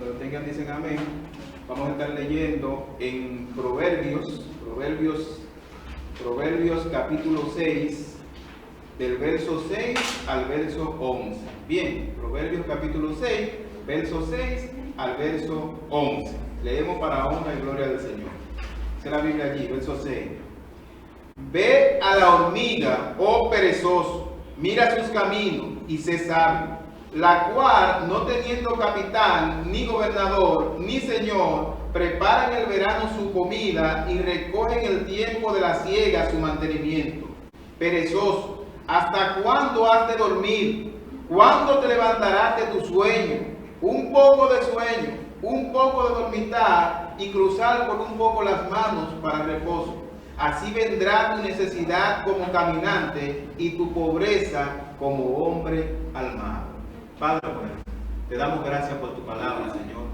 lo tengan dicen amén. Vamos a estar leyendo en Proverbios capítulo 6, del verso 6 al verso 11. Bien, Proverbios capítulo 6, verso 6 al verso 11. Leemos para honra y gloria del Señor. Dice la Biblia allí, verso 6. Ve a la hormiga, oh perezoso, mira sus caminos y sé sabio, la cual, no teniendo capitán, ni gobernador, ni señor, prepara en el verano su comida y recoge en el tiempo de la siega su mantenimiento. Perezoso, ¿hasta cuándo has de dormir? ¿Cuándo te levantarás de tu sueño? Un poco de sueño, un poco de dormitar y cruzar por un poco las manos para reposo. Así vendrá tu necesidad como caminante y tu pobreza como hombre almado. Padre bueno, te damos gracias por tu palabra, Señor.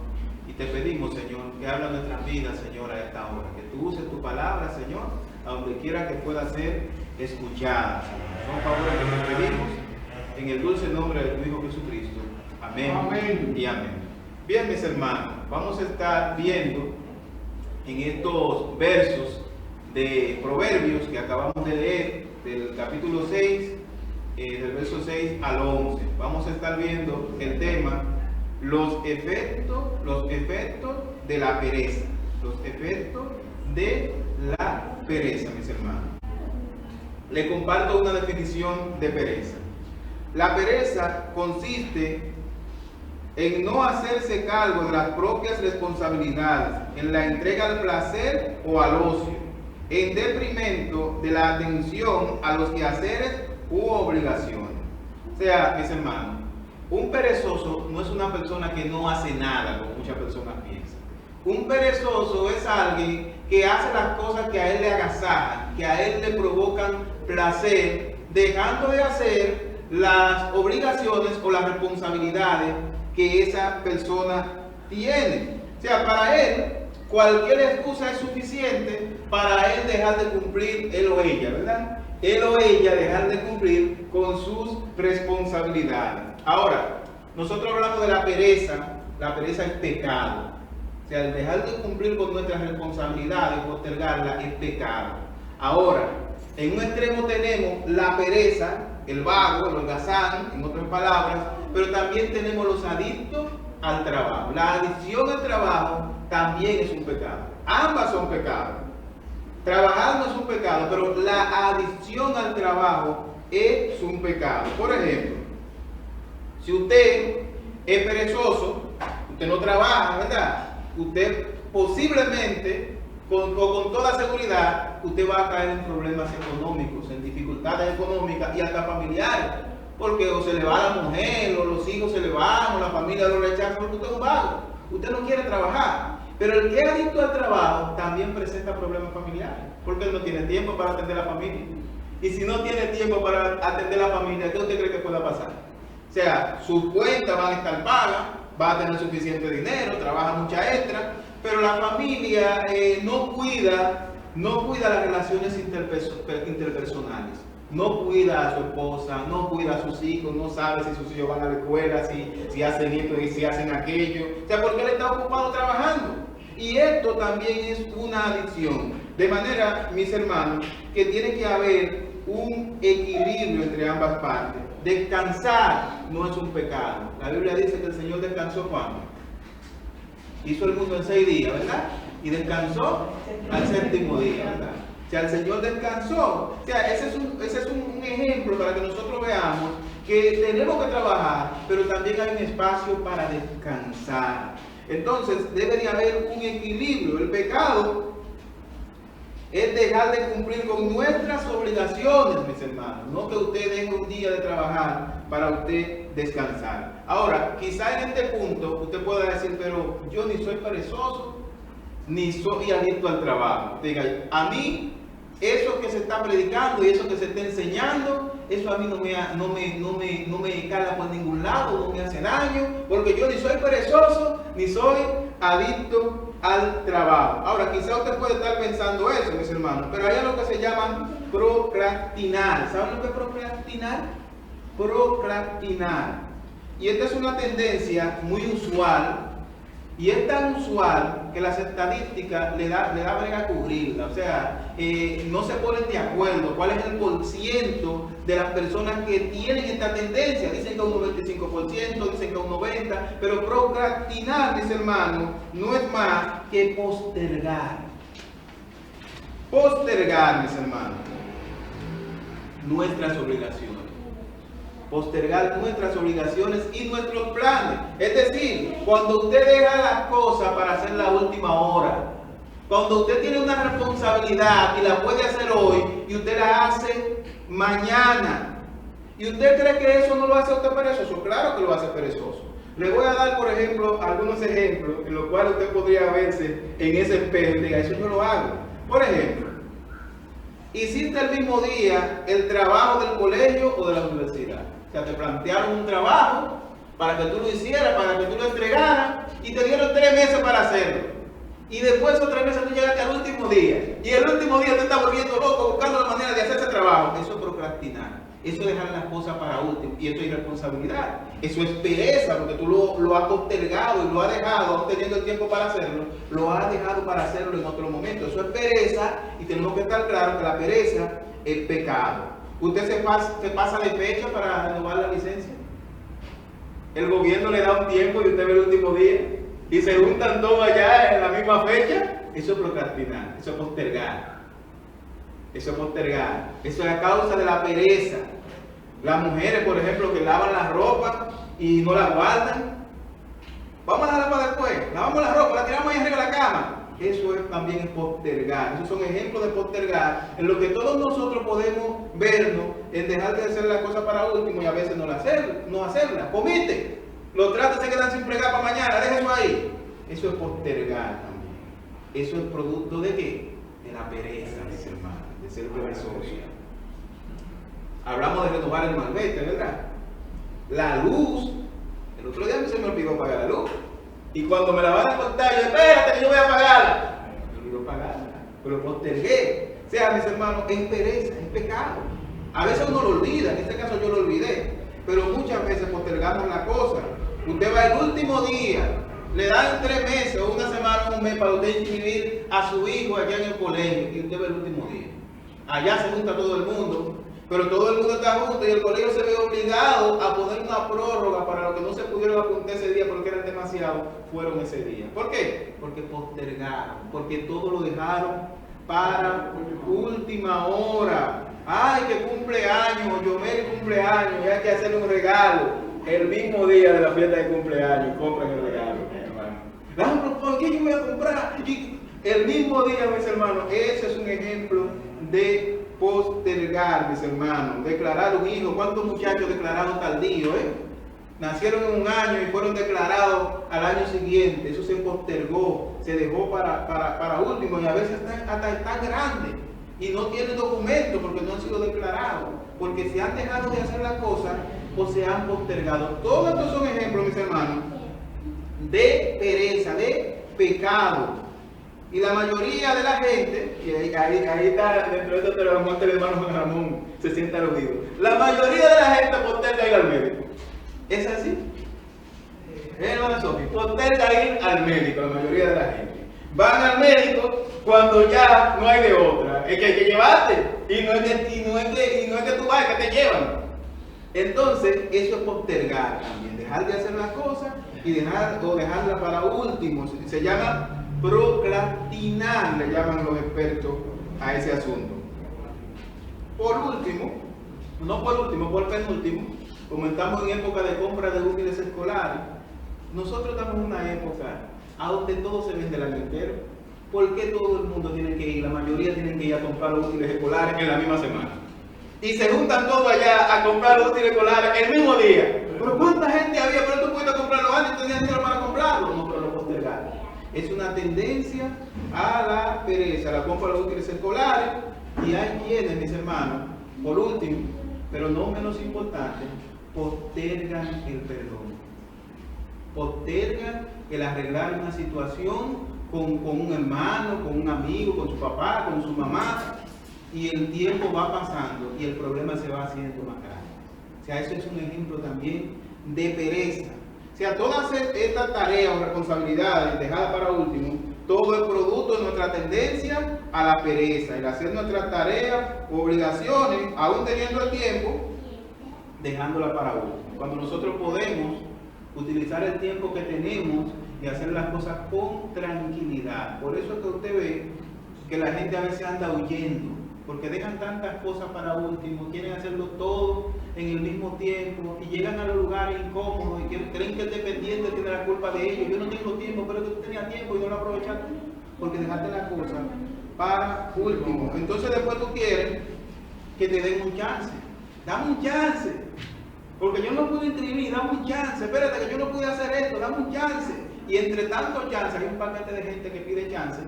Y te pedimos, Señor, que habla nuestras vidas, Señor, a esta hora. Que tú uses tu palabra, Señor, a donde quiera que pueda ser escuchada. Son favores que te pedimos en el dulce nombre de tu Hijo Jesucristo. Amén, amén y amén. Bien, mis hermanos, vamos a estar viendo en estos versos de Proverbios que acabamos de leer, del capítulo 6, del verso 6 al 11. Vamos a estar viendo el tema, los efectos de la pereza. Los efectos de la pereza, mis hermanos. Le comparto una definición de pereza. La pereza consiste en no hacerse cargo de las propias responsabilidades, en la entrega al placer o al ocio, en detrimento de la atención a los quehaceres u obligaciones. O sea, mis hermanos, un perezoso no es una persona que no hace nada, como muchas personas piensan. Un perezoso es alguien que hace las cosas que a él le agasajan, que a él le provocan placer, dejando de hacer las obligaciones o las responsabilidades que esa persona tiene. O sea, para él, cualquier excusa es suficiente para él dejar de cumplir, él o ella, ¿verdad? Él o ella dejar de cumplir con sus responsabilidades. Ahora, nosotros hablamos de la pereza es pecado. O sea, el dejar de cumplir con nuestras responsabilidades, postergarla, es pecado. Ahora, en un extremo tenemos la pereza, el vago, el holgazán, en otras palabras, pero también tenemos los adictos al trabajo. La adicción al trabajo también es un pecado. Ambas son pecados. Trabajar no es un pecado, pero la adicción al trabajo es un pecado. Por ejemplo, si usted es perezoso, usted no trabaja, ¿verdad? Usted posiblemente, con toda seguridad, usted va a caer en problemas económicos, en dificultades económicas y hasta familiares. Porque o se le va la mujer, o los hijos se le van, o la familia lo rechaza, porque usted es un vago. Usted no quiere trabajar. Pero el que es adicto al trabajo también presenta problemas familiares, porque él no tiene tiempo para atender a la familia. Y si no tiene tiempo para atender a la familia, ¿qué usted cree que pueda pasar? O sea, sus cuentas van a estar pagas, va a tener suficiente dinero, trabaja mucha extra, pero la familia no cuida las relaciones interpersonales. No cuida a su esposa, no cuida a sus hijos, no sabe si sus hijos van a la escuela, si hacen esto y si hacen aquello. O sea, porque él está ocupado trabajando. Y esto también es una adicción. De manera, mis hermanos, que tiene que haber un equilibrio entre ambas partes. Descansar no es un pecado. La Biblia dice que el Señor descansó ¿cuándo? Hizo el mundo en 6 días, ¿verdad? Y descansó al 7º día, ¿verdad? O sea, el Señor descansó. O sea, ese es un ejemplo para que nosotros veamos que tenemos que trabajar, pero también hay un espacio para descansar. Entonces, debe de haber un equilibrio. El pecado es dejar de cumplir con nuestras obligaciones, mis hermanos. No que usted deje un día de trabajar para usted descansar. Ahora, quizá en este punto usted pueda decir, pero yo ni soy perezoso, ni soy adicto al trabajo. Diga, a mí, eso que se está predicando y eso que se está enseñando, eso a mí no me cala por ningún lado, no me hace daño, porque yo ni soy perezoso, ni soy adicto al trabajo. Ahora, quizá usted puede estar pensando eso, mis hermanos, pero hay algo que se llama procrastinar. ¿Saben lo que es procrastinar? Procrastinar. Y esta es una tendencia muy usual Y es tan usual que las estadísticas le da brega a cubrirla. O sea, no se ponen de acuerdo cuál es el porciento de las personas que tienen esta tendencia. Dicen que un 95%, dicen que un 90%, pero procrastinar, mis hermanos, no es más que postergar. Postergar, mis hermanos, nuestras obligaciones. Postergar nuestras obligaciones y nuestros planes. Es decir, cuando usted deja las cosas para hacer la última hora, cuando usted tiene una responsabilidad y la puede hacer hoy y usted la hace mañana, y usted cree que eso no lo hace a usted perezoso, claro que lo hace perezoso. Le voy a dar, por ejemplo, algunos ejemplos en los cuales usted podría verse en ese espejo y diga, eso yo lo hago. Por ejemplo, hiciste el mismo día el trabajo del colegio o de la universidad. O sea, te plantearon un trabajo para que tú lo hicieras, para que tú lo entregaras, y te dieron 3 meses para hacerlo. Y después de esos 3 meses tú llegaste al último día. Y el último día te estás volviendo loco buscando la manera de hacer ese trabajo. Eso es procrastinar. Eso es dejar las cosas para último. Y eso es irresponsabilidad. Eso es pereza, porque tú lo has postergado y lo has dejado, aún teniendo el tiempo para hacerlo, lo has dejado para hacerlo en otro momento. Eso es pereza, y tenemos que estar claros que la pereza es pecado. ¿Usted se pasa de fecha para renovar la licencia? El gobierno le da un tiempo y usted ve el último día y se juntan todos allá en la misma fecha. Eso es procrastinar, eso es postergar. Eso es postergar. Eso es a causa de la pereza. Las mujeres, por ejemplo, que lavan la ropa y no la guardan. Vamos a dejarla para después. Lavamos la ropa, la tiramos ahí arriba de la cama. Eso también es postergar. Esos son ejemplos de postergar, en lo que todos nosotros podemos vernos en dejar de hacer las cosas para último y a veces no hacerlas. Comite, los tratos se quedan sin fregar para mañana, deje eso ahí. Eso es postergar también. Eso es producto de ¿qué? De la pereza, mis hermanos, de ser perezoso. Hablamos de renovar el malvete, ¿verdad? La luz. El otro día se me olvidó pagar la luz. Y cuando me la van a contar, yo, espérate que yo voy a pagarla. Me olvidó pagarla, pero postergué. O sea, mis hermanos, es pereza, es pecado. A veces uno lo olvida, en este caso yo lo olvidé, pero muchas veces postergamos la cosa. Usted va el último día, le dan 3 meses o una semana o un mes para usted inscribir a su hijo allá en el colegio, y usted va el último día. Allá se junta todo el mundo, pero todo el mundo está junto y el colegio se ve obligado a poner una prórroga para los que no se pudieron apuntar ese día porque eran demasiados, fueron ese día. ¿Por qué? Porque postergaron, porque todo lo dejaron para última hora. Ay, que cumpleaños, Yomel cumpleaños, y hay que hacerle un regalo el mismo día de la fiesta de cumpleaños, compran el regalo, hermano. ¿Por qué yo voy a comprar? Y el mismo día, mis hermanos, ese es un ejemplo de postergar, mis hermanos. Declarar un hijo. ¿Cuántos muchachos declararon tardío, Nacieron en un año y fueron declarados al año siguiente. Eso se postergó, se dejó para último, y a veces hasta están grandes y no tienen documentos porque no han sido declarados, porque se han dejado de hacer las cosas o se han postergado. Todos estos son ejemplos, mis hermanos, de pereza, de pecado. Y la mayoría de la gente, y ahí está, dentro de esto te lo muestra el hermano Juan Ramón, se sienta aludido. La mayoría de la gente posterga ir al médico. ¿Es así? Hermano Sofi, posterga ir al médico, la mayoría de la gente. Van al médico cuando ya no hay de otra. Es que hay que llevarte. Y no es que tú vas, que te llevan. Entonces, eso es postergar también. Dejar de hacer las cosas y dejarlas para último. Se llama procrastinar, le llaman los expertos a ese asunto. Por último, por penúltimo, como estamos en época de compra de útiles escolares, nosotros estamos en una época a donde todo se vende el año entero. ¿Por qué todo el mundo tiene que ir? La mayoría tienen que ir a comprar los útiles escolares en la misma semana. Y se juntan todos allá a comprar los útiles escolares el mismo día. Pero ¿cuánta gente había? Pero tú puedes comprarlo antes, tenías dinero para comprarlo. No, pero lo postergaron. Es una tendencia a la pereza, a la compra de los útiles escolares. Y hay quienes, mis hermanos, por último, pero no menos importante, postergan el perdón. Postergan el arreglar una situación con un hermano, con un amigo, con su papá, con su mamá, y el tiempo va pasando y el problema se va haciendo más grande. O sea, eso es un ejemplo también de pereza. O sea, todas estas tareas o responsabilidades dejadas para último, todo es producto de nuestra tendencia a la pereza, el hacer nuestras tareas, obligaciones, aún teniendo el tiempo, dejándola para último. Cuando nosotros podemos utilizar el tiempo que tenemos y hacer las cosas con tranquilidad. Por eso es que usted ve que la gente a veces anda huyendo, porque dejan tantas cosas para último, quieren hacerlo todo en el mismo tiempo y llegan a los lugares incómodos y creen que el dependiente tiene la culpa de ellos. Yo no tengo tiempo, pero tú tenías tiempo y no lo aprovechaste porque dejaste la cosa para último. Entonces después tú quieres que te den un chance. Dame un chance, porque yo no pude inscribir, dame un chance. Espérate que yo no pude hacer esto, dame un chance. Y entre tantos chances hay un paquete de gente que pide chance,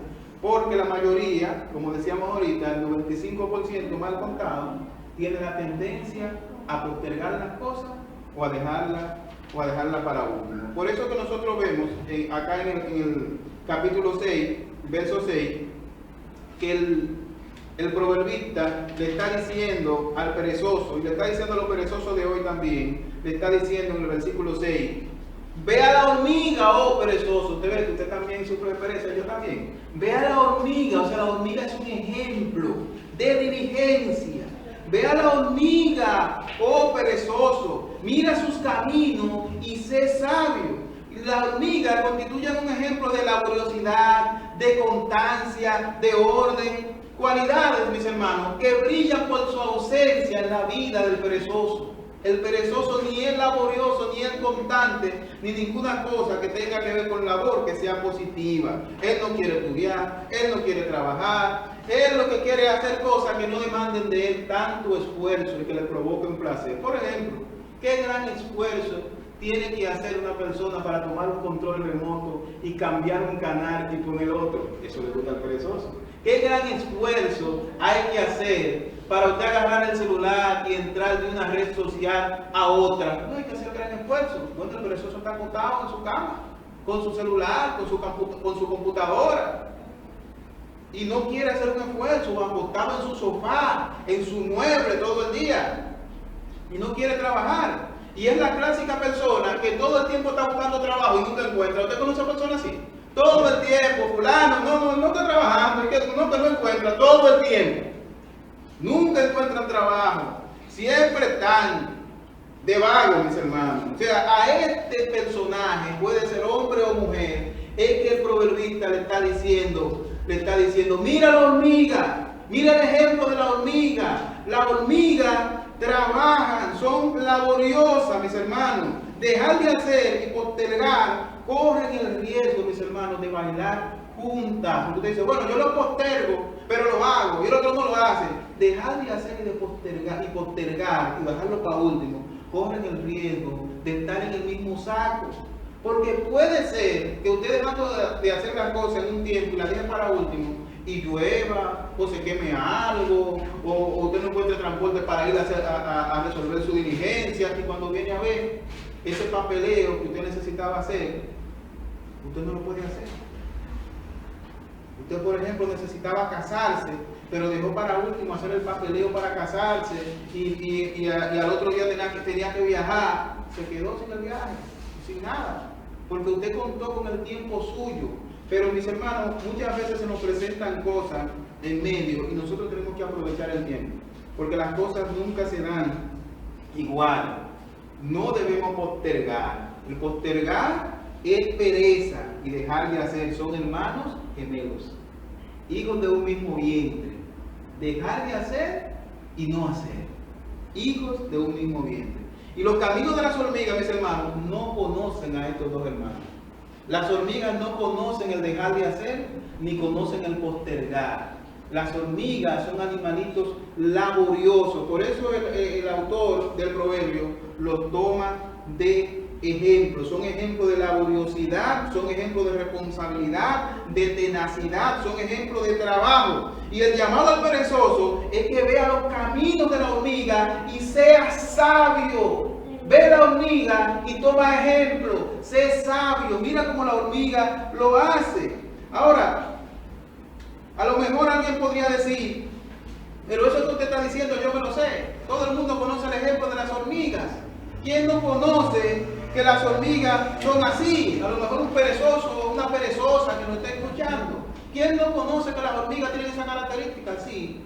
porque la mayoría, como decíamos ahorita, el 95% mal contado, tiene la tendencia a postergar las cosas o a dejarla para último. Por eso que nosotros vemos acá en el capítulo 6, verso 6, que el proverbista le está diciendo al perezoso, y le está diciendo a los perezosos de hoy también, le está diciendo en el versículo 6, ve a la hormiga, oh perezoso. Usted ve que usted también sufre de pereza, yo también. Ve a la hormiga, o sea, la hormiga es un ejemplo de diligencia. Ve a la hormiga, oh perezoso, mira sus caminos y sé sabio. La hormiga constituye un ejemplo de laboriosidad, de constancia, de orden, cualidades, mis hermanos, que brillan por su ausencia en la vida del perezoso. El perezoso ni es laborioso, ni es constante, ni ninguna cosa que tenga que ver con labor que sea positiva. Él no quiere estudiar, él no quiere trabajar, él lo que quiere es hacer cosas que no demanden de él tanto esfuerzo y que le provoquen placer. Por ejemplo, ¿qué gran esfuerzo tiene que hacer una persona para tomar un control remoto y cambiar un canal y poner otro? Eso le gusta al perezoso. ¿Qué gran esfuerzo hay que hacer para usted agarrar el celular y entrar de una red social a otra? No hay que hacer gran esfuerzo. Bueno, el perezoso está acostado en su cama, con su celular, con su computadora, y no quiere hacer un esfuerzo, acostado en su sofá, en su mueble todo el día, y no quiere trabajar. Y es la clásica persona que todo el tiempo está buscando trabajo y nunca encuentra. ¿Usted conoce a personas así? Todo el tiempo, fulano, no está trabajando, es que no encuentra, todo el tiempo. Nunca encuentran trabajo, siempre están de vago, mis hermanos. O sea, a este personaje, puede ser hombre o mujer, es que el proverbista le está diciendo, mira la hormiga, mira el ejemplo de la hormiga. La hormiga trabajan, son laboriosas, mis hermanos. Dejar de hacer y postergar, corren el riesgo, mis hermanos, de bailar juntas. Porque usted dice, bueno, yo lo postergo, pero lo hago, y el otro no lo hace. Dejar de hacer y de postergar y bajarlo para último, corren el riesgo de estar en el mismo saco. Porque puede ser que usted dejando de hacer las cosas en un tiempo y las deje para último, y llueva, o se queme algo, o usted no encuentre transporte para ir a resolver su diligencia, y cuando viene a ver ese papeleo que usted necesitaba hacer, usted no lo puede hacer. Usted, por ejemplo, necesitaba casarse, pero dejó para último hacer el papeleo para casarse, y al otro día tenía que viajar, se quedó sin el viaje, sin nada, porque usted contó con el tiempo suyo. Pero mis hermanos, muchas veces se nos presentan cosas en medio y nosotros tenemos que aprovechar el tiempo, porque las cosas nunca se dan igual. No debemos postergar. El postergar es pereza y dejar de hacer. Son hermanos gemelos, hijos de un mismo vientre. Dejar de hacer y no hacer. Hijos de un mismo vientre. Y los caminos de las hormigas, mis hermanos, no conocen a estos dos hermanos. Las hormigas no conocen el dejar de hacer, ni conocen el postergar. Las hormigas son animalitos laboriosos. Por eso el autor del proverbio los toma de ejemplo. Son ejemplos de laboriosidad, son ejemplos de responsabilidad, de tenacidad, son ejemplos de trabajo. Y el llamado al perezoso es que vea los caminos de la hormiga y sea sabio. Ve la hormiga y toma ejemplo, sé sabio, mira cómo la hormiga lo hace. Ahora, a lo mejor alguien podría decir, pero eso que usted está diciendo yo me lo sé. Todo el mundo conoce el ejemplo de las hormigas. ¿Quién no conoce que las hormigas son así. A lo mejor un perezoso o una perezosa que nos está escuchando. ¿Quién no conoce que las hormigas tienen esa característica? Sí,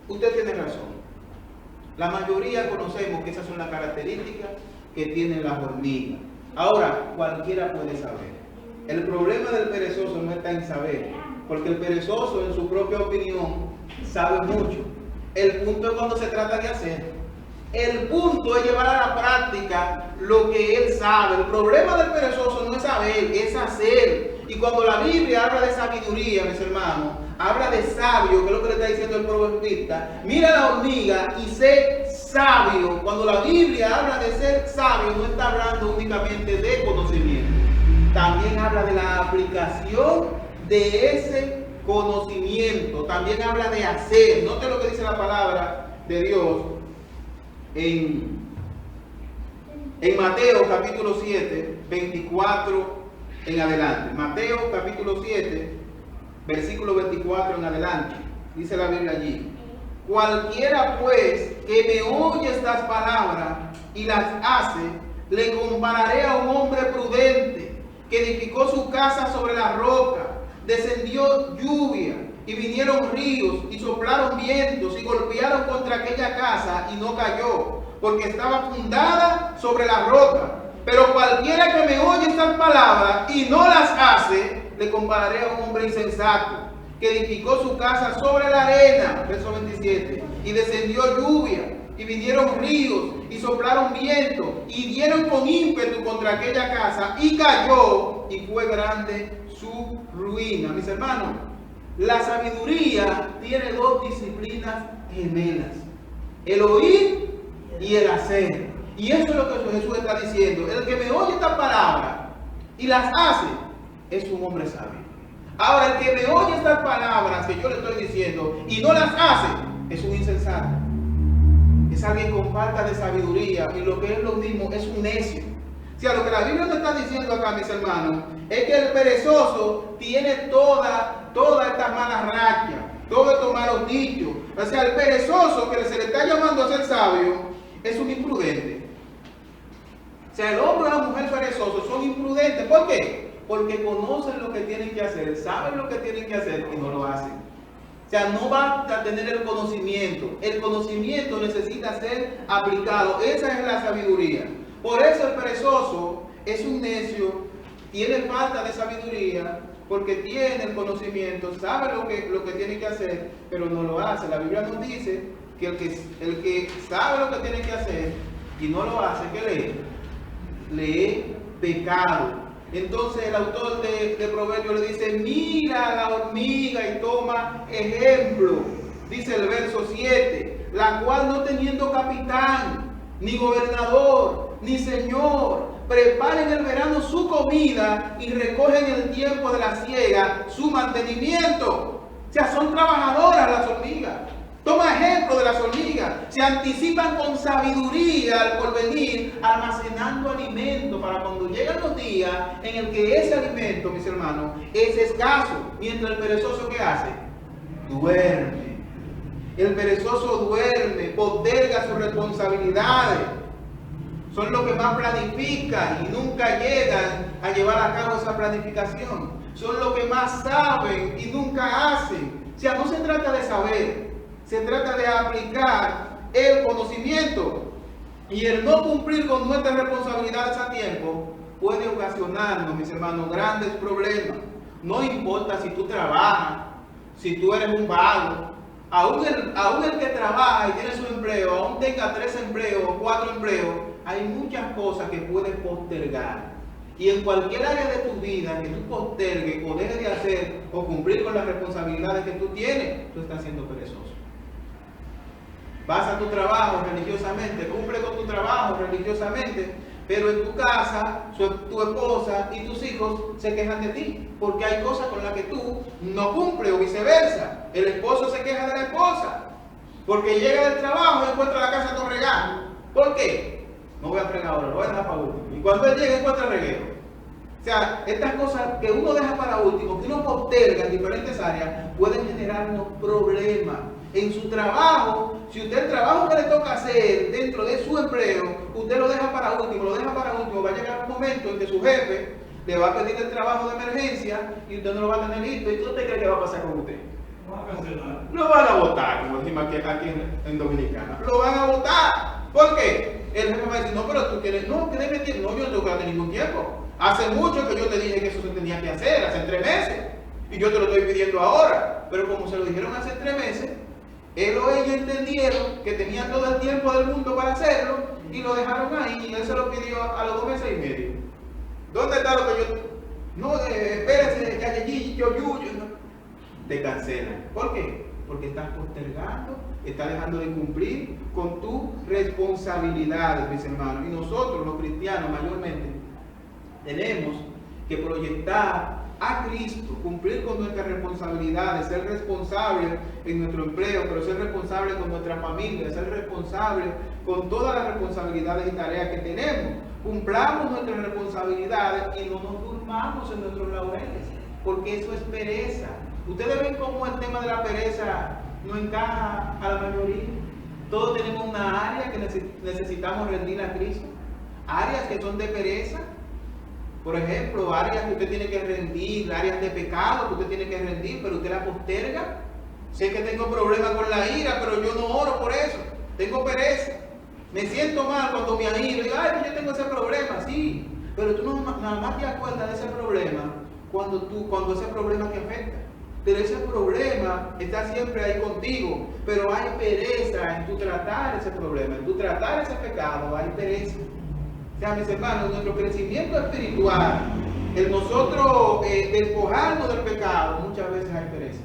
usted tiene razón. La mayoría conocemos que esas son las características que tienen las hormigas. Ahora, cualquiera puede saber. El problema del perezoso no está en saber, porque el perezoso en su propia opinión sabe mucho. El punto es cuando se trata de hacer. El punto es llevar a la práctica lo que él sabe. El problema del perezoso no es saber, es hacer. Y cuando la Biblia habla de sabiduría, mis hermanos, habla de sabio, que es lo que le está diciendo el proverbista. Mira la hormiga y sé sabio. Cuando la Biblia habla de ser sabio, no está hablando únicamente de conocimiento. También habla de la aplicación de ese conocimiento. También habla de hacer. Note lo que dice la palabra de Dios en Mateo capítulo 7, 24 en adelante. Mateo capítulo 7, versículo 24 en adelante. Dice la Biblia allí: cualquiera pues que me oye estas palabras y las hace, le compararé a un hombre prudente que edificó su casa sobre la roca. Descendió lluvia y vinieron ríos y soplaron vientos y golpearon contra aquella casa y no cayó, porque estaba fundada sobre la roca. Pero cualquiera que me oye estas palabras y no las hace, le compararé a un hombre insensato que edificó su casa sobre la arena. Verso 27. Y descendió lluvia y vinieron ríos y soplaron viento y dieron con ímpetu contra aquella casa y cayó, y fue grande su ruina. Mis hermanos, la sabiduría tiene dos disciplinas gemelas: el oír y el hacer. Y eso es lo que Jesús está diciendo. El que me oye estas palabras y las hace es un hombre sabio. Ahora, el que me oye estas palabras que yo le estoy diciendo y no las hace es un insensato. Es alguien con falta de sabiduría, y lo que es lo mismo, es un necio. O sea, lo que la Biblia nos está diciendo acá, mis hermanos, es que el perezoso tiene toda esta mala racha, todos estos malos dichos. O sea, el perezoso que se le está llamando a ser sabio es un imprudente. O sea, el hombre o la mujer perezosos son imprudentes. ¿Por qué? Porque conocen lo que tienen que hacer, saben lo que tienen que hacer y no lo hacen. O sea, no va a tener el conocimiento. El conocimiento necesita ser aplicado. Esa es la sabiduría. Por eso el perezoso es un necio, tiene falta de sabiduría, porque tiene el conocimiento, sabe lo que tiene que hacer, pero no lo hace. La Biblia nos dice que el que sabe lo que tiene que hacer y no lo hace, ¿qué lee? Pecado. Entonces el autor de Proverbios le dice: mira la hormiga y toma ejemplo. Dice el verso 7: la cual no teniendo capitán, ni gobernador, ni señor, prepara en el verano su comida y recoge en el tiempo de la siega su mantenimiento. O sea, son trabajadoras las hormigas. Toma ejemplo de las hormigas. Se anticipan con sabiduría al porvenir, almacenando alimento para cuando llegan los días en el que ese alimento, mis hermanos, es escaso. Mientras el perezoso, ¿qué hace? Duerme. El perezoso duerme, posterga sus responsabilidades. Son los que más planifican y nunca llegan a llevar a cabo esa planificación. Son los que más saben y nunca hacen. O sea, no se trata de saber. Se trata de aplicar el conocimiento, y el no cumplir con nuestras responsabilidades a tiempo puede ocasionarnos, mis hermanos, grandes problemas. No importa si tú trabajas, si tú eres un vago, aún el que trabaja y tiene su empleo, aún tenga 3 empleos o 4 empleos, hay muchas cosas que puedes postergar. Y en cualquier área de tu vida que tú postergues o dejes de hacer o cumplir con las responsabilidades que tú tienes, tú estás siendo perezoso. Vas a tu trabajo religiosamente, cumple con tu trabajo religiosamente, pero en tu casa, tu esposa y tus hijos se quejan de ti, porque hay cosas con las que tú no cumples, o viceversa. El esposo se queja de la esposa, porque llega del trabajo y encuentra la casa todo regada. ¿Por qué? No voy a fregar ahora, lo voy a dejar para último. Y cuando él llega encuentra reguero. O sea, estas cosas que uno deja para último, que uno posterga en diferentes áreas, pueden generarnos problemas. En su trabajo, si usted el trabajo que le toca hacer dentro de su empleo, usted lo deja para último, momento en que su jefe le va a pedir el trabajo de emergencia y usted no lo va a tener listo. ¿Y qué usted cree que va a pasar con usted? Lo van a votar, como decimos aquí en Dominicana. Lo van a votar. ¿Por qué? El jefe va a decir, no, pero tú quieres, no, que debe tiempo. No, yo no tengo que darte ningún tiempo. Hace mucho que yo te dije que eso se tenía que hacer, hace 3 meses. Y yo te lo estoy pidiendo ahora. Pero como se lo dijeron hace 3 meses, él o ella entendieron que tenían todo el tiempo del mundo para hacerlo y lo dejaron ahí y él se lo pidió a los 2 meses y medio. ¿Dónde está lo que yo? No, espérese, ya, no. Te cancelan. ¿Por qué? Porque estás postergando, estás dejando de cumplir con tus responsabilidades, mis hermanos. Y nosotros, los cristianos, mayormente, tenemos que proyectar a Cristo, cumplir con nuestras responsabilidades, ser responsables en nuestro empleo, pero ser responsables con nuestra familia, ser responsables con todas las responsabilidades y tareas que tenemos. Cumplamos nuestras responsabilidades y no nos durmamos en nuestros laureles, porque eso es pereza. Ustedes ven cómo el tema de la pereza no encaja a la mayoría. Todos tenemos una área que necesitamos rendir a Cristo, áreas que son de pereza. Por ejemplo, áreas que usted tiene que rendir, áreas de pecado que usted tiene que rendir, pero usted la posterga. Sé que tengo problemas con la ira, pero yo no oro por eso. Tengo pereza. Me siento mal cuando me airo. Digo, ay, yo tengo ese problema, sí. Pero tú no, nada más te acuerdas de ese problema cuando ese problema te afecta. Pero ese problema está siempre ahí contigo. Pero hay pereza en tu tratar ese problema, en tu tratar ese pecado, hay pereza. O sea, mis hermanos, nuestro crecimiento espiritual, el nosotros despojarnos del pecado, muchas veces hay pereza.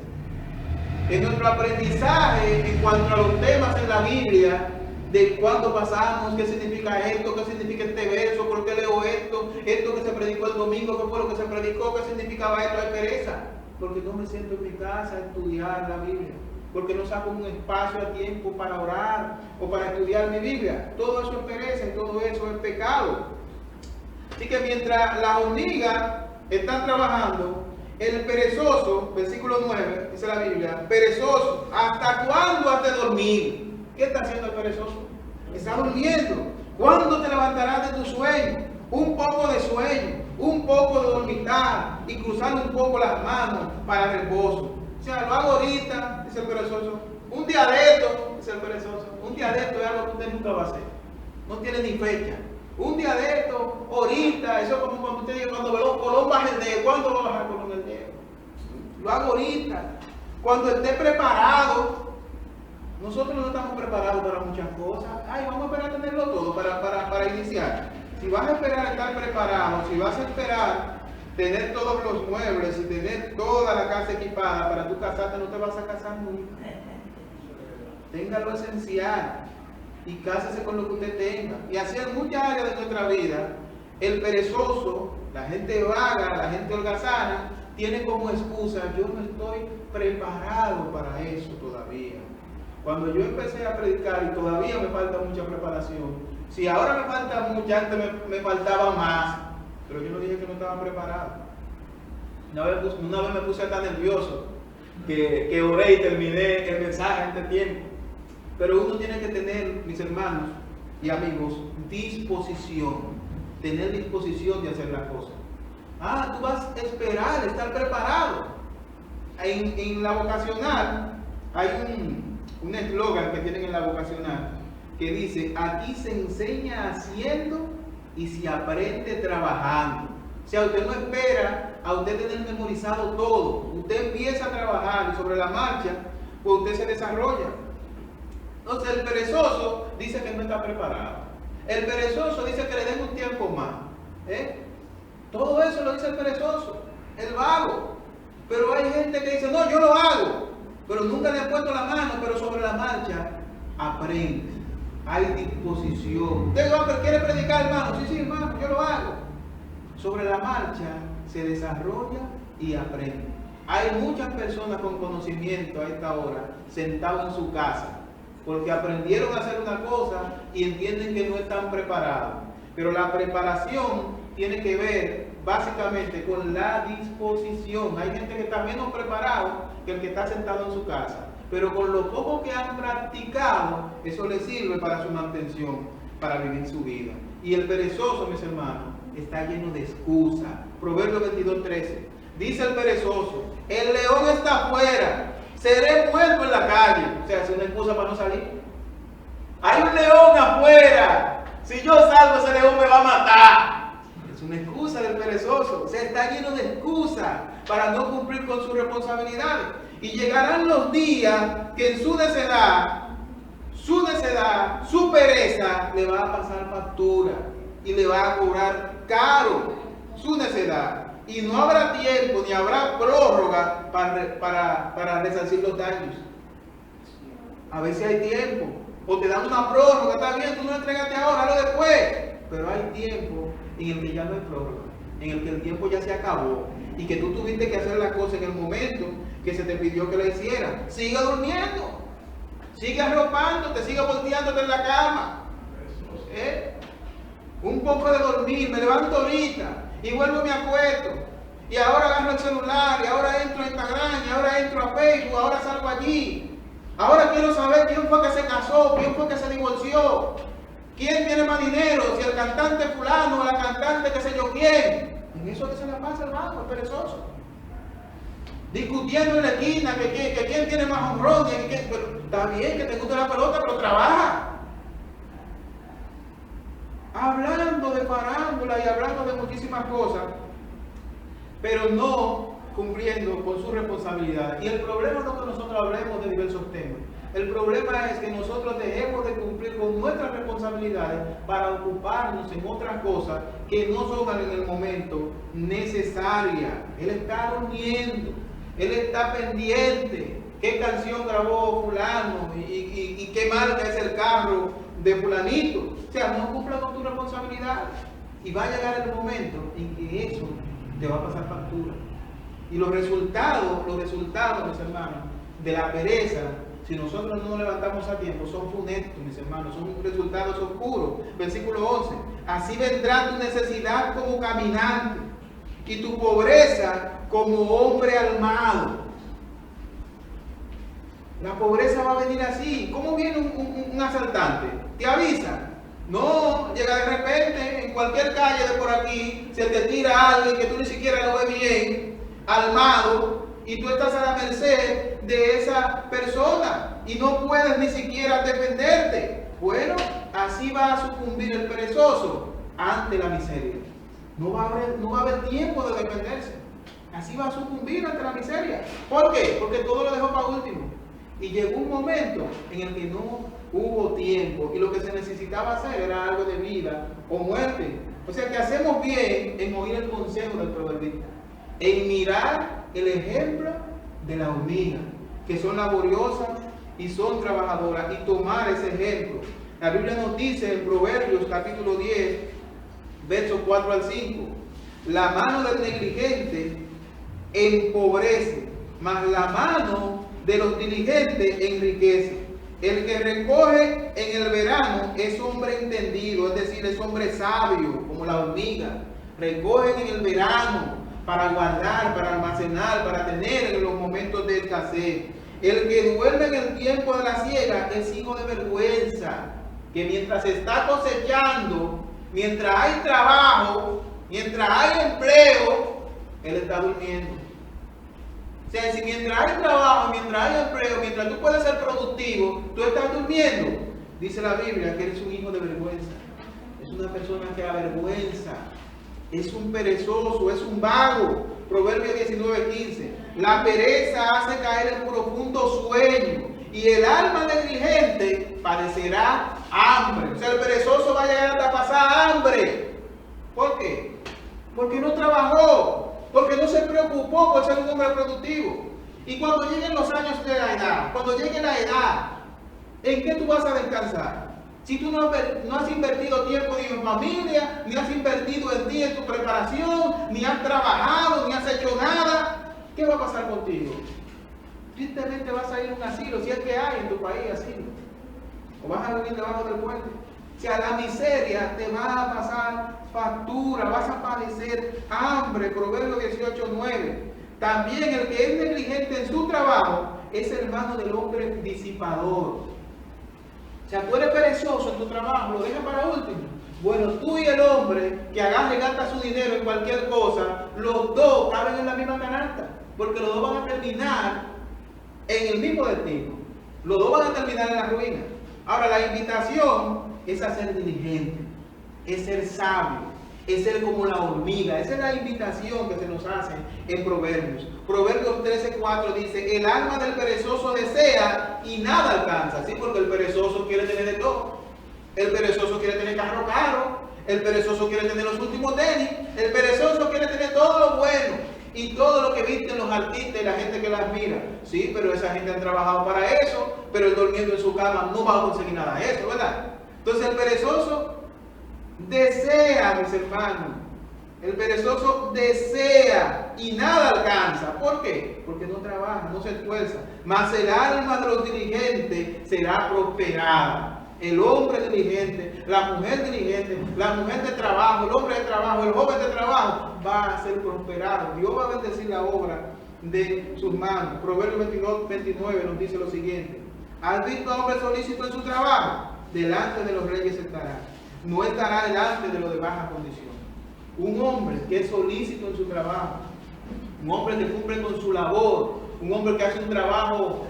En nuestro aprendizaje en cuanto a los temas en la Biblia, de cuándo pasamos, qué significa esto, qué significa este verso, por qué leo esto que se predicó el domingo, qué fue lo que se predicó, qué significaba esto, hay pereza. Porque no me siento en mi casa a estudiar la Biblia. Porque no saco un espacio a tiempo para orar o para estudiar mi Biblia. Todo eso es pereza y todo eso es pecado. Así que mientras las hormigas están trabajando, el perezoso, versículo 9, dice la Biblia, perezoso, ¿hasta cuándo has de dormir? ¿Qué está haciendo el perezoso? Está durmiendo. ¿Cuándo te levantarás de tu sueño? Un poco de sueño, un poco de dormitar y cruzar un poco las manos para reposo. O sea, lo hago ahorita, dice el perezoso. Un día de esto, dice el perezoso. Un día de esto es algo que usted nunca va a hacer. No tiene ni fecha. Un día de esto, ahorita, eso es como cuando usted dice, cuando Colón baja el dedo. ¿Cuándo va a bajar Colón el dedo? Lo hago ahorita. Cuando esté preparado. Nosotros no estamos preparados para muchas cosas. Ay, vamos a esperar a tenerlo todo para iniciar. Si vas a esperar a estar preparado, si vas a esperar tener todos los muebles y tener toda la casa equipada para tú casarte, no te vas a casar nunca. Tenga lo esencial y cásese con lo que usted tenga. Y así en muchas áreas de nuestra vida, el perezoso, la gente vaga, la gente holgazana, tiene como excusa, yo no estoy preparado para eso todavía. Cuando yo empecé a predicar y todavía me falta mucha preparación, si ahora me falta mucha, antes me faltaba más, pero yo no dije que no estaba preparado. Una vez me puse tan nervioso que oré y terminé el mensaje antes de tiempo. Pero uno tiene que tener, mis hermanos y amigos, disposición, tener disposición de hacer las cosas. Tú vas a esperar, estar preparado. En la vocacional hay un eslogan que tienen en la vocacional que dice, aquí se enseña haciendo y se aprende trabajando. O sea, usted no espera a usted tener memorizado todo. Usted empieza a trabajar y sobre la marcha, pues usted se desarrolla. Entonces el perezoso dice que no está preparado. El perezoso dice que le den un tiempo más. Todo eso lo dice el perezoso, el vago. Pero hay gente que dice, no, yo lo hago. Pero nunca le han puesto la mano, pero sobre la marcha aprende. Hay disposición. Usted quiere predicar, hermano. Sí, hermano, yo lo hago. Sobre la marcha se desarrolla y aprende. Hay muchas personas con conocimiento a esta hora sentados en su casa porque aprendieron a hacer una cosa y entienden que no están preparados. Pero la preparación tiene que ver básicamente con la disposición. Hay gente que está menos preparado que el que está sentado en su casa, pero con lo poco que han practicado, eso les sirve para su mantención. para vivir su vida. Y el perezoso, mis hermanos, está lleno de excusas. Proverbio 22:13. Dice el perezoso: el león está afuera, seré muerto en la calle. O sea, es una excusa para no salir. Hay un león afuera, si yo salgo ese león me va a matar. Es una excusa del perezoso. O sea, está lleno de excusas para no cumplir con sus responsabilidades. Y llegarán los días que en su necedad, su pereza le va a pasar factura y le va a cobrar caro su necedad. Y no habrá tiempo ni habrá prórroga para resarcir los daños. A veces hay tiempo, o te dan una prórroga, está bien, tú no entregaste ahora, hazlo después. Pero hay tiempo en el que ya no hay prórroga, en el que el tiempo ya se acabó y que tú tuviste que hacer la cosa en el momento que se te pidió que la hicieras. Sigue durmiendo, sigue arropándote, sigue volteándote en la cama. Un poco de dormir, me levanto ahorita y vuelvo y me acuesto. Y ahora agarro el celular, y ahora entro a Instagram, y ahora entro a Facebook, ahora salgo allí. Ahora quiero saber quién fue que se casó, quién fue que se divorció, quién tiene más dinero, si el cantante fulano o la cantante qué sé yo quién. En eso que se le pasa el vago, el perezoso. Discutiendo en la esquina que quién tiene más honrón, pero está bien que te guste la pelota, pero trabaja. Hablando de farándula y hablando de muchísimas cosas, pero no cumpliendo con su responsabilidad. Y el problema no es que nosotros hablemos de diversos temas. El problema es que nosotros dejemos de cumplir con nuestras responsabilidades para ocuparnos en otras cosas que no son en el momento necesarias. Él está durmiendo, él está pendiente. ¿Qué canción grabó fulano? ¿Y qué marca es el carro de fulanito? O sea, no cumpla con tu responsabilidad. Y va a llegar el momento en que eso te va a pasar factura. Y los resultados, mis hermanos, de la pereza, si nosotros no nos levantamos a tiempo, son funestos, mis hermanos, son resultados oscuros. Versículo 11. Así vendrá tu necesidad como caminante y tu pobreza como hombre armado. La pobreza va a venir así. ¿Cómo viene un asaltante? ¿Te avisa? No, llega de repente, en cualquier calle de por aquí, se te tira alguien que tú ni siquiera lo ves bien, armado, y tú estás a la merced de esa persona y no puedes ni siquiera defenderte. Bueno, así va a sucumbir el perezoso ante la miseria. No va a haber tiempo de defenderse. Así va a sucumbir ante la miseria. ¿Por qué? Porque todo lo dejó para último. Y llegó un momento en el que no hubo tiempo y lo que se necesitaba hacer era algo de vida o muerte. O sea que hacemos bien en oír el consejo del proverbista, en mirar el ejemplo de la hormiga, que son laboriosas y son trabajadoras, y tomar ese ejemplo. La Biblia nos dice en Proverbios capítulo 10, versos 4 al 5, la mano del negligente empobrece, mas la mano de los diligentes enriquece. El que recoge en el verano es hombre entendido, es decir, es hombre sabio, como la hormiga. Recogen en el verano para guardar, para almacenar, para tener en los momentos de escasez. El que duerme en el tiempo de la siega es hijo de vergüenza, que mientras se está cosechando, mientras hay trabajo, mientras hay empleo, él está durmiendo. O sea, si mientras hay trabajo, mientras hay empleo, mientras tú puedes ser productivo, tú estás durmiendo, dice la Biblia que eres un hijo de vergüenza. Es una persona que avergüenza, es un perezoso, es un vago. Proverbio 19:15. La pereza hace caer en profundo sueño y el alma negligente padecerá hambre. O sea, el perezoso va a llegar hasta pasar hambre. ¿Por qué? Porque no trabajó. Porque no se preocupó por ser un hombre productivo. Y cuando lleguen los años de la edad, cuando llegue la edad, ¿en qué tú vas a descansar? Si tú no has invertido tiempo ni en familia, ni has invertido en ti, en tu preparación, ni has trabajado, ni has hecho nada, ¿qué va a pasar contigo? Tristemente vas a ir a un asilo, si es que hay en tu país asilo. O vas a vivir debajo del puente. O sea, la miseria te va a pasar factura, vas a padecer hambre. Proverbio 18:9. También el que es negligente en su trabajo es hermano del hombre disipador. O sea, tú eres perezoso en tu trabajo, lo dejas para último. Bueno, tú y el hombre que agarra y gasta su dinero en cualquier cosa, los dos caben en la misma canasta, porque los dos van a terminar en el mismo destino. Los dos van a terminar en la ruina. Ahora, la invitación es a ser diligente, es ser sabio, es ser como la hormiga. Esa es la invitación que se nos hace en Proverbios. Proverbios 13:4 dice: el alma del perezoso desea y nada alcanza. Sí, porque el perezoso quiere tener de todo. El perezoso quiere tener carro caro, el perezoso quiere tener los últimos tenis, el perezoso quiere tener todo lo bueno y todo lo que visten los artistas y la gente que las mira. Sí, pero esa gente ha trabajado para eso, pero él durmiendo en su cama no va a conseguir nada de eso, ¿verdad? Entonces el perezoso desea, mis hermanos, el perezoso desea y nada alcanza. ¿Por qué? Porque no trabaja, no se esfuerza. Mas el alma de los diligentes será prosperada. El hombre diligente, la mujer diligente, la mujer de trabajo, el hombre de trabajo, el joven de trabajo, va a ser prosperado. Dios va a bendecir la obra de sus manos. Proverbios 22:29 nos dice lo siguiente: ¿has visto a hombre solícito en su trabajo? Delante de los reyes estará. No estará delante de los de baja condición. Un hombre que es solícito en su trabajo, un hombre que cumple con su labor, un hombre que hace un trabajo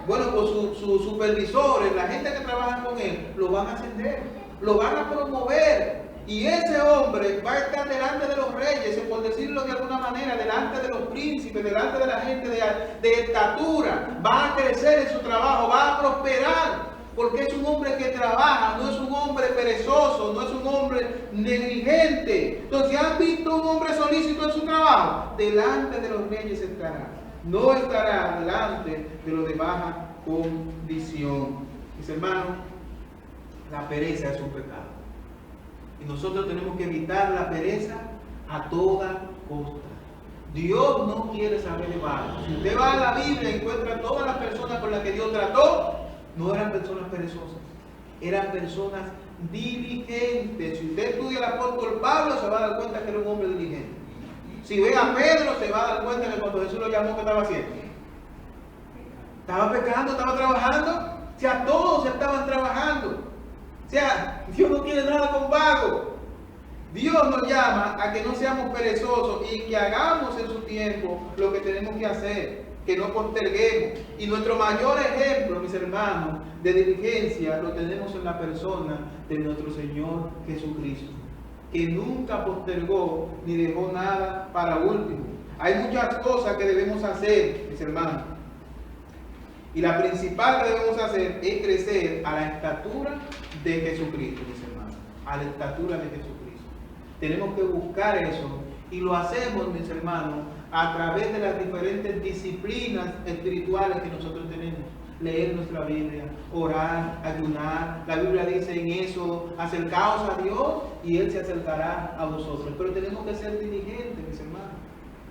bueno, pues sus supervisores, la gente que trabaja con él, lo van a ascender, lo van a promover. Y ese hombre va a estar delante de los reyes, por decirlo de alguna manera, delante de los príncipes, delante de la gente de estatura. Va a crecer en su trabajo, va a prosperar, porque es un hombre que trabaja, no es un hombre perezoso, no es un hombre negligente. Entonces, ¿han visto un hombre solícito en su trabajo? Delante de los reyes estará. No estará delante de los de baja condición. Mis hermanos, la pereza es un pecado. Y nosotros tenemos que evitar la pereza a toda costa. Dios no quiere saber de vago. Si usted va a la Biblia y encuentra todas las personas con las que Dios trató, no eran personas perezosas, eran personas diligentes. Si usted estudia al apóstol Pablo, se va a dar cuenta que era un hombre diligente. Si ve a Pedro, se va a dar cuenta que cuando Jesús lo llamó, ¿qué estaba haciendo? Estaba pecando, estaba trabajando. O sea, todos estaban trabajando. O sea, Dios no quiere nada con vago. Dios nos llama a que no seamos perezosos y que hagamos en su tiempo lo que tenemos que hacer, que no posterguemos. Y nuestro mayor ejemplo, mis hermanos, de diligencia lo tenemos en la persona de nuestro Señor Jesucristo, que nunca postergó ni dejó nada para último. Hay muchas cosas que debemos hacer, mis hermanos. Y la principal que debemos hacer es crecer a la estatura de Jesucristo, mis hermanos. A la estatura de Jesucristo. Tenemos que buscar eso. Y lo hacemos, mis hermanos, a través de las diferentes disciplinas espirituales que nosotros tenemos. Leer nuestra Biblia, orar, ayunar. La Biblia dice en eso: acercaos a Dios y Él se acercará a vosotros. Pero tenemos que ser diligentes, mis hermanos.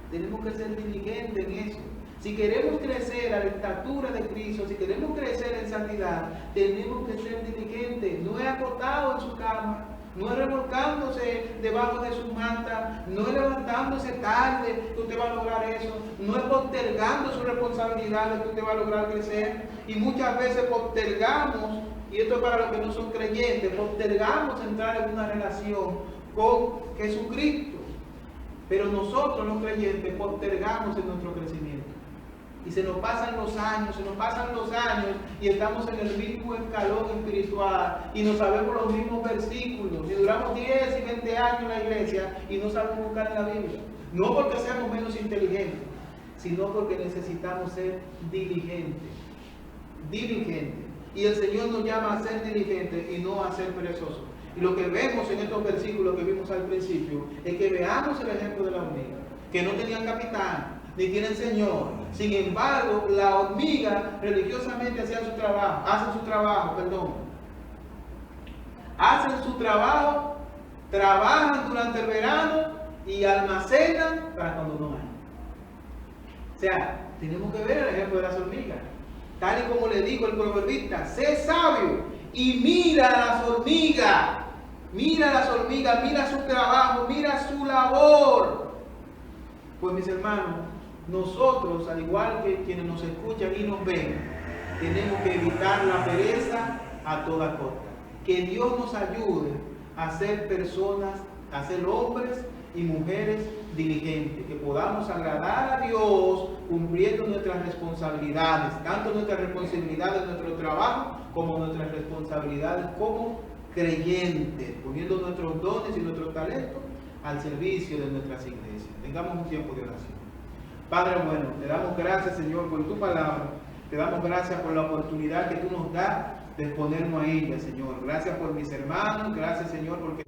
Tenemos que ser diligentes en eso. Si queremos crecer a la estatura de Cristo, si queremos crecer en santidad, tenemos que ser diligentes. No es acostado en su cama, no es revolcándose debajo de su manta, no es levantándose tarde que usted va a lograr eso, no es postergando su responsabilidad que usted va a lograr crecer. Y muchas veces postergamos, y esto es para los que no son creyentes, postergamos entrar en una relación con Jesucristo. Pero nosotros los creyentes postergamos en nuestro crecimiento. Y se nos pasan los años, y estamos en el mismo escalón espiritual y no sabemos los mismos versículos y duramos 10 y 20 años en la iglesia y no sabemos buscar en la Biblia. No porque seamos menos inteligentes, sino porque necesitamos ser diligentes. Diligentes. Y el Señor nos llama a ser diligentes y no a ser perezosos. Y lo que vemos en estos versículos que vimos al principio es que veamos el ejemplo de la hormiga, que no tenían capitán ni tienen señor. Sin embargo, la hormiga religiosamente hacen su trabajo, trabajan durante el verano y almacenan para cuando no hay. O sea, tenemos que ver el ejemplo de las hormigas. Tal y como le dijo el proverbista: sé sabio y mira a las hormigas. Mira su trabajo, mira su labor. Pues mis hermanos, nosotros, al igual que quienes nos escuchan y nos ven, tenemos que evitar la pereza a toda costa. Que Dios nos ayude a ser personas, a ser hombres y mujeres diligentes, que podamos agradar a Dios cumpliendo nuestras responsabilidades, tanto nuestras responsabilidades de nuestro trabajo como nuestras responsabilidades como creyentes, poniendo nuestros dones y nuestros talentos al servicio de nuestras iglesias. Tengamos un tiempo de oración. Padre bueno, te damos gracias, Señor, por tu palabra. Te damos gracias por la oportunidad que tú nos das de exponernos a ella, Señor. Gracias por mis hermanos, gracias, Señor, porque